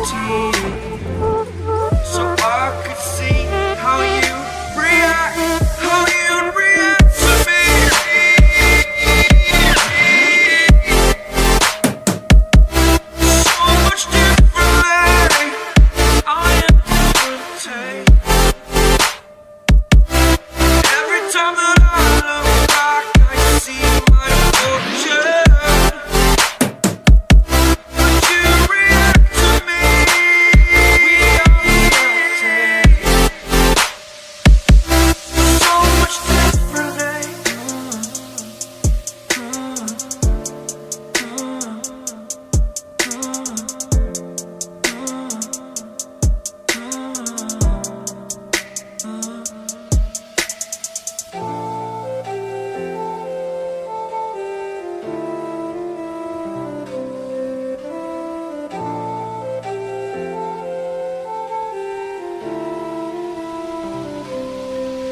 clarity, so I could see how you react, how you'd react to me. So much differently, I am different. Every time that I look back, I see my fortune.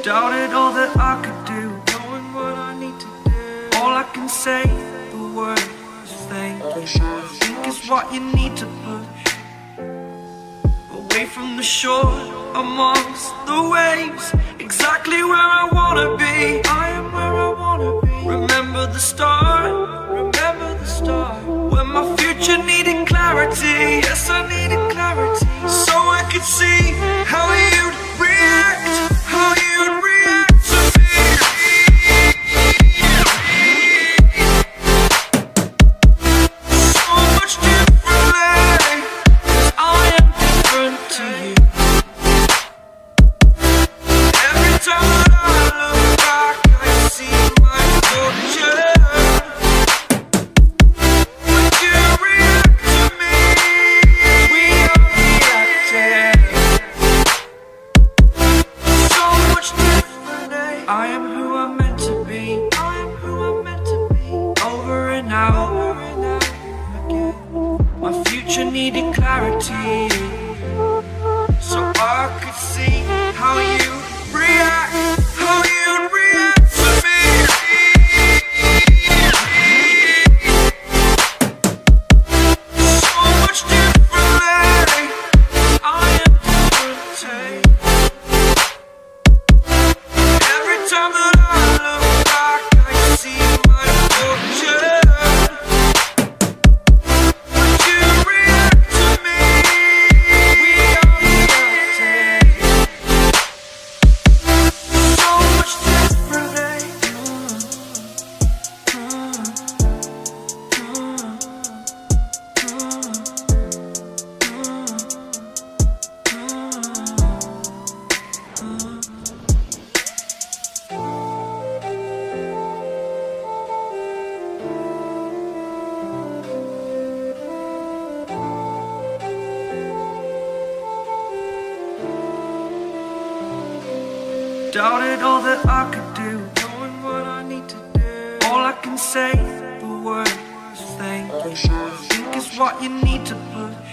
Doubted all that I could do, knowing what I need to do. All I can say, the word is thank you. I think it's what you need to push away from the shore, amongst the waves, exactly where I wanna be. I am where I wanna be. Remember the start, remember the start, when my future needed clarity. Yes, I needed clarity, so I could see how you'd react, how you'd react to me. So much differently, 'cause I am different to you. Every time that I look back, I see my fortune. Would you react to me? We are reacting. So much differently. I am who I'm meant to be. I am who I'm meant to be. Over and out again. My future needed clarity, so I could see how you react, how you'd react to me. So much differently, I am different. Every time that I look back, I see my fortune. Would you react to me? We are reacting. So much differently. Doubted all that I could do, knowing what I need to do. All I can say, the word is thank you. I think it's what you need to push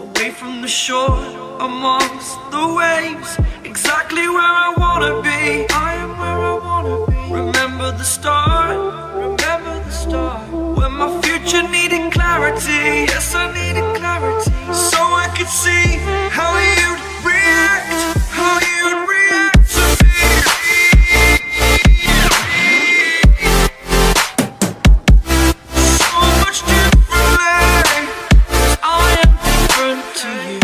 away from the shore, amongst the waves, exactly where I wanna be. I am where I wanna be. Remember the start, remember the start, when my future needed clarity. Yes, I needed clarity, so I could see how you'd react, how you'd react to me. So much differently, 'cause I am different to you.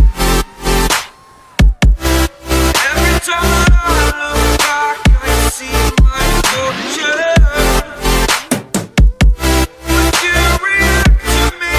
Every time that I look back, I see my fortune. Would you react to me?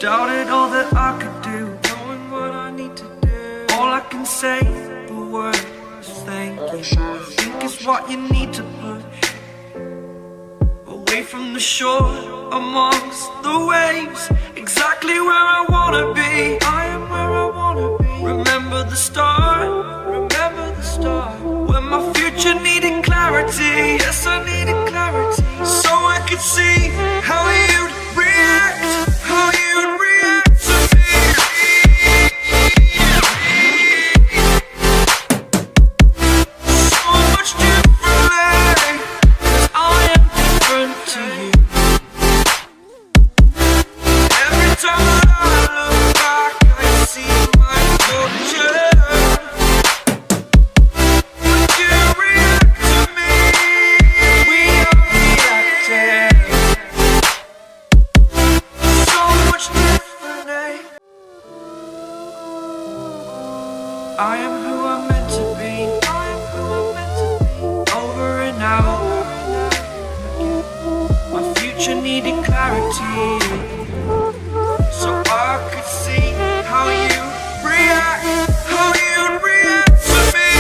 Doubted all that I could do, knowing what I need to do. All I can say, the word is thank you. I think it's what you need to push away from the shore, amongst the waves, exactly where I wanna be. I am where I wanna be. Remember the start, when my future needed clarity. Yes, I needed clarity, so I could see how you'd react, how you'd react to me. So much differently, 'cause I am different to you. Every time that I look back, I see my future. I am who I'm meant to be. I am who I'm meant to be. Over and out. My future needed clarity, so I could see how you react, how you'd react to me.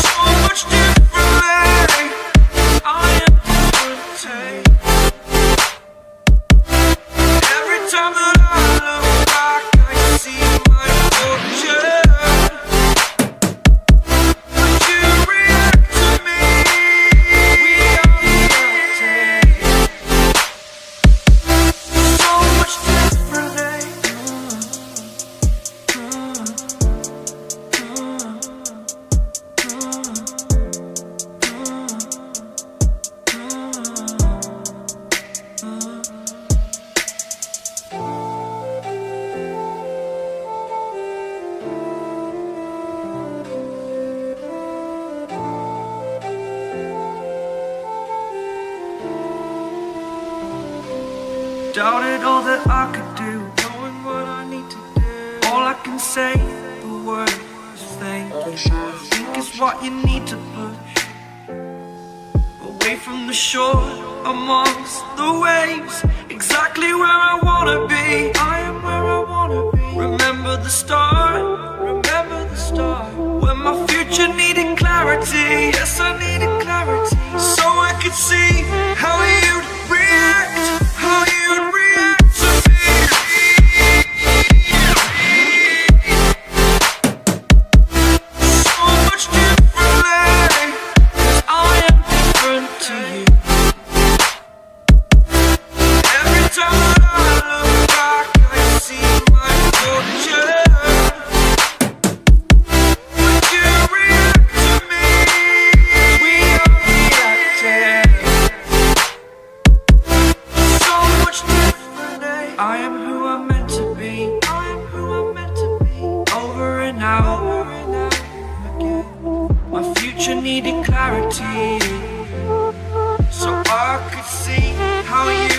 So much differently, I am different to you. Time that I look back, I see my fortune. Would you react to me? We are reacting so much differently. Doubted all that I could do, knowing what I need to do. All I can say, the word is thank you. I think it's what you need to push away from the shore, amongst the waves, exactly where I wanna be. I am where I wanna be. Remember the start, when my future needed clarity. Yes, I needed clarity, so I could see how you'd react, how you'd react to me. So much differently, 'cause I am different to you. Every time that I look back, I see my future. Would you react to me? We are reacting so much differently. I am who I'm meant to be. I am who I'm meant to be. Over and out again. My future needed clarity, so I could see how you